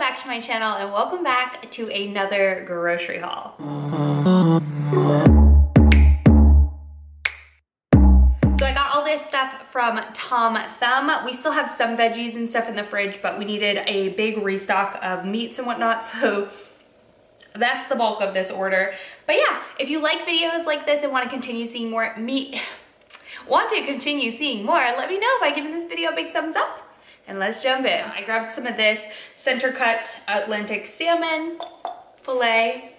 back to my channel and welcome back to another grocery haul. So I got all this stuff from Tom Thumb. We still have some veggies and stuff in the fridge, but we needed a big restock of meats and whatnot, so that's the bulk of this order. But yeah, if you like videos like this and want to continue seeing more let me know by giving this video a big thumbs up. And let's jump in. I grabbed some of this center cut Atlantic salmon fillet.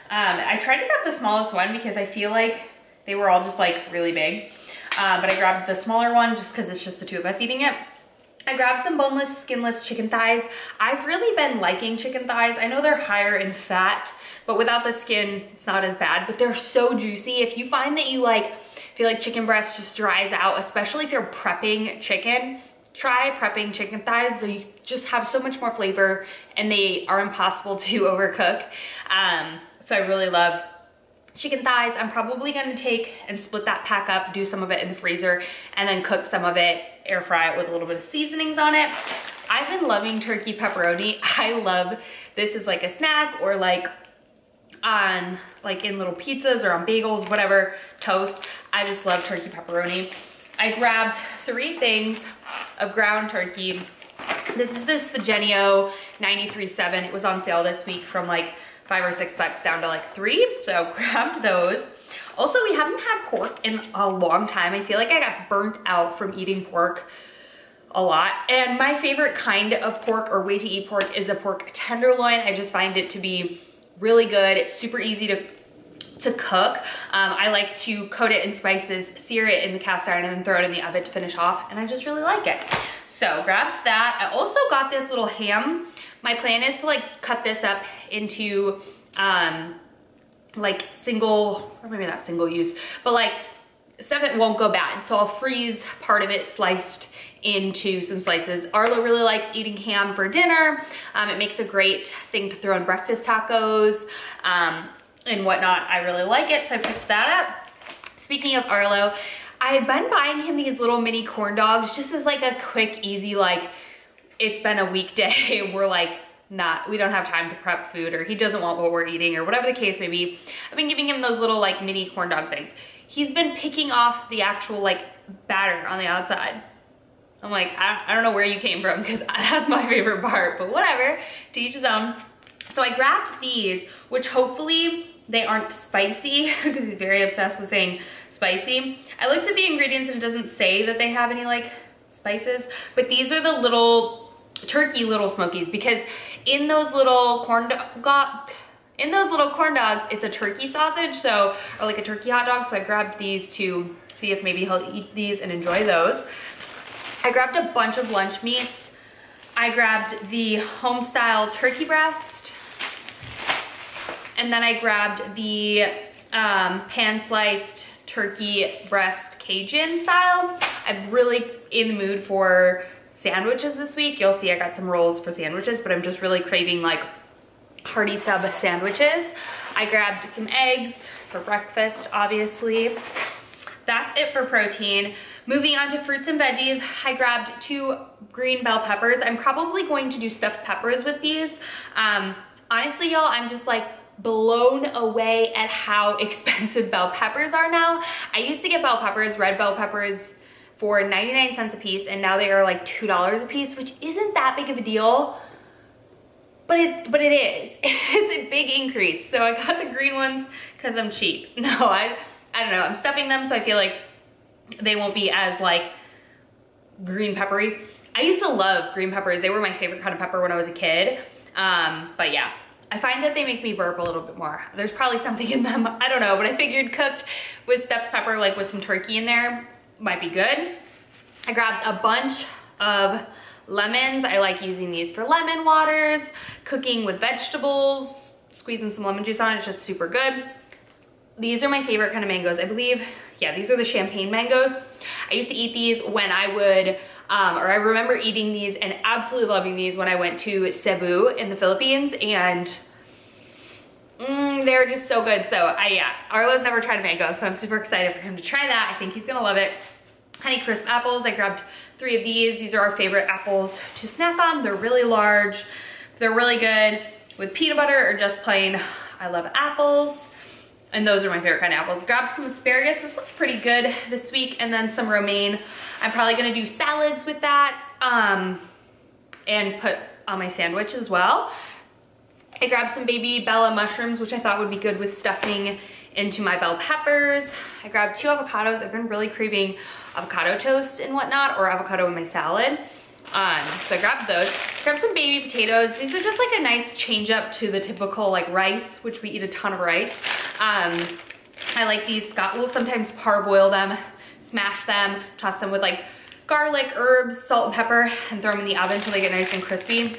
I tried to grab the smallest one because I feel like they were all just like really big. But I grabbed the smaller one just because it's just the two of us eating it. I grabbed some boneless, skinless chicken thighs. I've really been liking chicken thighs. I know they're higher in fat, but without the skin, it's not as bad, but they're so juicy. If you find that you feel like chicken breast just dries out, especially if you're prepping chicken, try prepping chicken thighs so you just have so much more flavor and they are impossible to overcook. So I really love chicken thighs. I'm probably gonna take and split that pack up, do some of it in the freezer, and then cook some of it, air fry it with a little bit of seasonings on it. I've been loving turkey pepperoni. I love this as like a snack or like in little pizzas or on bagels, whatever, toast. I just love turkey pepperoni. I grabbed 3 things of ground turkey. This is the Genio 93.7. It was on sale this week from like $5 or $6 down to like 3. So grabbed those. Also, we haven't had pork in a long time. I feel like I got burnt out from eating pork a lot. And my favorite kind of pork or way to eat pork is a pork tenderloin. I just find it to be really good. It's super easy to cook. I like to coat it in spices, sear it in the cast iron, and then throw it in the oven to finish off, and I just really like it. So grabbed that. I also got this little ham. My plan is to cut this up into single, or maybe not single use, but stuff that won't go bad. So I'll freeze part of it sliced into some slices. Arlo really likes eating ham for dinner. It makes a great thing to throw in breakfast tacos and whatnot. I really like it, so I picked that up. Speaking of Arlo, I had been buying him these little mini corn dogs just as a quick, easy, it's been a weekday, we don't have time to prep food, or he doesn't want what we're eating, or whatever the case may be. I've been giving him those little mini corn dog things. He's been picking off the actual batter on the outside. I'm I don't know where you came from, because that's my favorite part, but whatever, to each his own. So I grabbed these, which hopefully they aren't spicy, because he's very obsessed with saying spicy. I looked at the ingredients and it doesn't say that they have any spices, but these are the little turkey little smokies, because in those little corn dogs, it's a turkey sausage, so, or a turkey hot dog. So I grabbed these to see if maybe he'll eat these and enjoy those. I grabbed a bunch of lunch meats. I grabbed the home style turkey breast, and then I grabbed the pan sliced turkey breast Cajun style. I'm really in the mood for sandwiches this week. You'll see I got some rolls for sandwiches, but I'm just really craving hearty sub sandwiches. I grabbed some eggs for breakfast, obviously. That's it for protein. Moving on to fruits and veggies, I grabbed 2 green bell peppers. I'm probably going to do stuffed peppers with these. Honestly, y'all, I'm just blown away at how expensive bell peppers are now. I used to get bell peppers, red bell peppers, for 99 cents a piece, and now they are $2 a piece, which isn't that big of a deal, but it is. It's a big increase. So I got the green ones because I'm cheap. No, I don't know. I'm stuffing them so I feel they won't be as green peppery. I used to love green peppers. They were my favorite kind of pepper when I was a kid. But yeah, I find that they make me burp a little bit more. There's probably something in them, I don't know, but I figured cooked with stuffed pepper, with some turkey in there, might be good. I grabbed a bunch of lemons. I like using these for lemon waters, cooking with vegetables, squeezing some lemon juice on it, it's just super good. These are my favorite kind of mangoes, I believe. Yeah, these are the champagne mangoes. I used to eat these when I would, or I remember eating these and absolutely loving these when I went to Cebu in the Philippines, and they're just so good. So yeah, Arlo's never tried a mango, so I'm super excited for him to try that. I think he's gonna love it. Honey Crisp apples, I grabbed 3 of these. These are our favorite apples to snack on. They're really large, They're really good with peanut butter or just plain. I love apples. And those are my favorite kind of apples. Grabbed some asparagus. This looks pretty good this week. And then some romaine. I'm probably gonna do salads with that and put on my sandwich as well. I grabbed some baby Bella mushrooms, which I thought would be good with stuffing into my bell peppers. I grabbed 2 avocados. I've been really craving avocado toast and whatnot, or avocado in my salad. So I grabbed those. Grabbed some baby potatoes. These are just like a nice change up to the typical like rice, which we eat a ton of rice. I like these. Scott will sometimes parboil them, smash them, toss them with like garlic, herbs, salt and pepper, and throw them in the oven until they get nice and crispy.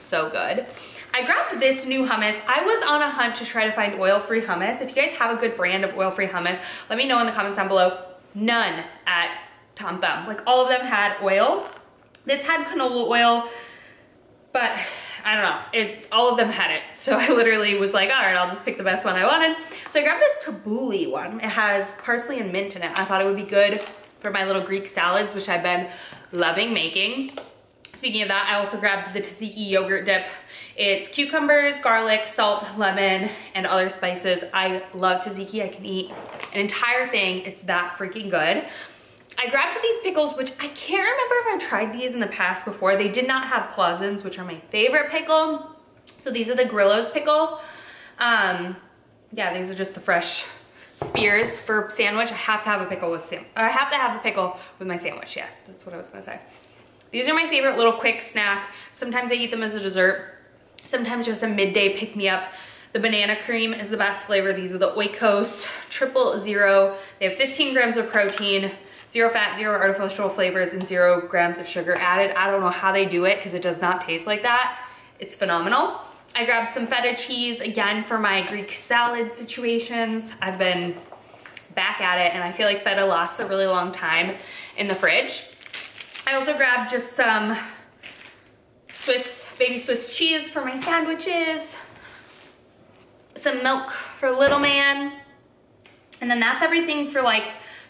So good. I grabbed this new hummus. I was on a hunt to try to find oil-free hummus. If you guys have a good brand of oil-free hummus, let me know in the comments down below. None at Tom Thumb. Like all of them had oil. This had canola oil, but I don't know, all of them had it. So I literally was like, all right, I'll just pick the best one I wanted. So I grabbed this tabbouleh one. It has parsley and mint in it. I thought it would be good for my little Greek salads, which I've been loving making. Speaking of that, I also grabbed the Taziki Yogurt Dip. It's cucumbers, garlic, salt, lemon, and other spices. I love tzatziki. I can eat an entire thing. It's that freaking good. I grabbed these pickles, which I can't remember if I've tried these in the past before. They did not have clausens, which are my favorite pickle. So these are the Grillo's pickle. Yeah, these are just the fresh spears for sandwich. I have to have a pickle with I have to have a pickle with my sandwich. Yes, that's what I was gonna say. These are my favorite little quick snack. Sometimes I eat them as a dessert. Sometimes just a midday pick-me-up. The banana cream is the best flavor. These are the Oikos 000. They have 15 grams of protein, 0 fat, 0 artificial flavors, and 0 grams of sugar added. I don't know how they do it because it does not taste like that. It's phenomenal. I grabbed some feta cheese, again, for my Greek salad situations. I've been back at it, and I feel like feta lasts a really long time in the fridge. I also grabbed just some baby Swiss cheese for my sandwiches, some milk for little man, and then that's everything for like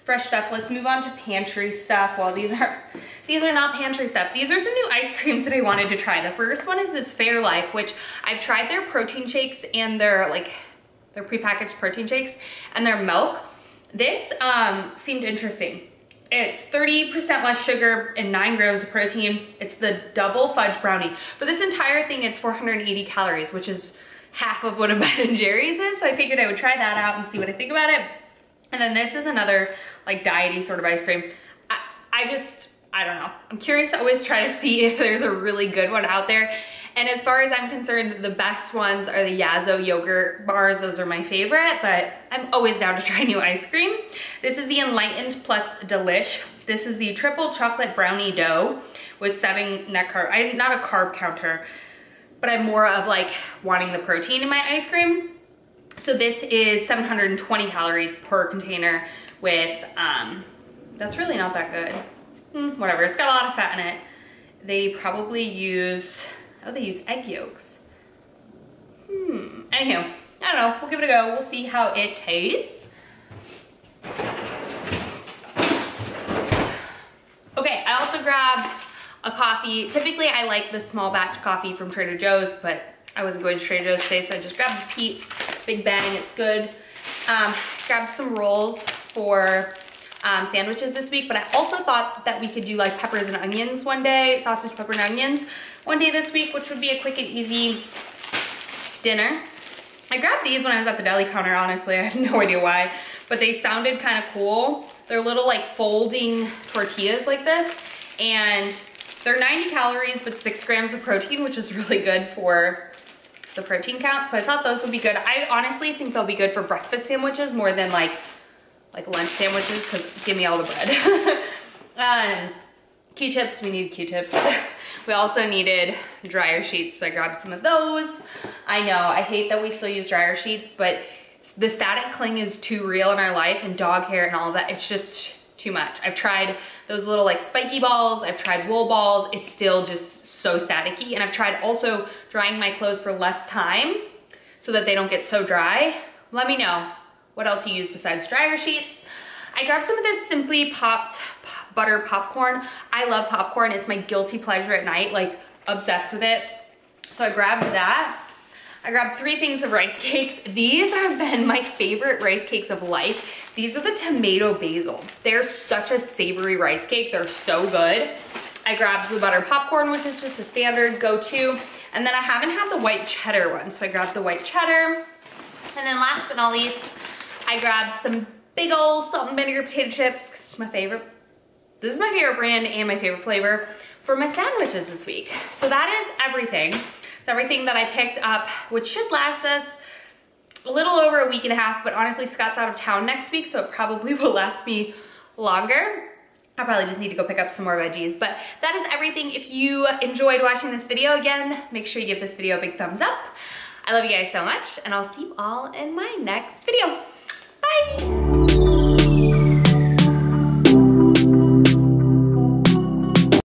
fresh stuff. Let's move on to pantry stuff. Well, these are not pantry stuff. These are some new ice creams that I wanted to try. The first one is this Fairlife, which I've tried their protein shakes and their prepackaged protein shakes and their milk. This seemed interesting. It's 30% less sugar and 9 grams of protein. It's the double fudge brownie. For this entire thing, it's 480 calories, which is half of what a Ben & Jerry's is. So I figured I would try that out and see what I think about it. And then this is another like diety sort of ice cream. I don't know. I'm curious to always try to see if there's a really good one out there. And as far as I'm concerned, the best ones are the Yasso yogurt bars. Those are my favorite, but I'm always down to try new ice cream. This is the Enlightened Plus Delish. This is the triple chocolate brownie dough with 7 net carbs. I'm not a carb counter, but I'm more of like wanting the protein in my ice cream. So this is 720 calories per container with, that's really not that good. Whatever, it's got a lot of fat in it. They probably use, oh, they use egg yolks. Anywho, I don't know, we'll give it a go. We'll see how it tastes. Okay, I also grabbed a coffee. Typically I like the small batch coffee from Trader Joe's, but I wasn't going to Trader Joe's today, so I just grabbed the Pete's Big Bang, it's good. Grabbed some rolls for sandwiches this week, but I also thought that we could do like peppers and onions one day, sausage, pepper, and onions one day this week, which would be a quick and easy dinner. I grabbed these when I was at the deli counter, honestly. I have no idea why, but they sounded kind of cool. They're little like folding tortillas like this, and they're 90 calories, but 6 grams of protein, which is really good for the protein count. So I thought those would be good. I honestly think they'll be good for breakfast sandwiches more than like lunch sandwiches, because give me all the bread. Q-tips, we need Q-tips. We also needed dryer sheets, so I grabbed some of those. I know, I hate that we still use dryer sheets, but the static cling is too real in our life, and dog hair and all of that, it's just too much. I've tried those little like spiky balls, I've tried wool balls, it's still just so staticky, and I've tried also drying my clothes for less time so that they don't get so dry. Let me know what else you use besides dryer sheets. I grabbed some of this Simply Popped butter popcorn. I love popcorn. It's my guilty pleasure at night, like obsessed with it. So I grabbed that. I grabbed 3 things of rice cakes. These have been my favorite rice cakes of life. These are the tomato basil. They're such a savory rice cake. They're so good. I grabbed the butter popcorn, which is just a standard go-to. And then I haven't had the white cheddar one, so I grabbed the white cheddar. And then last but not least, I grabbed some big old salt and vinegar potato chips, because it's my favorite. This is my favorite brand and my favorite flavor for my sandwiches this week. So that is everything. It's everything that I picked up, which should last us a little over a week and a half, but honestly, Scott's out of town next week, so it probably will last me longer. I probably just need to go pick up some more veggies, but that is everything. If you enjoyed watching this video, again, make sure you give this video a big thumbs up. I love you guys so much, and I'll see you all in my next video. Bye!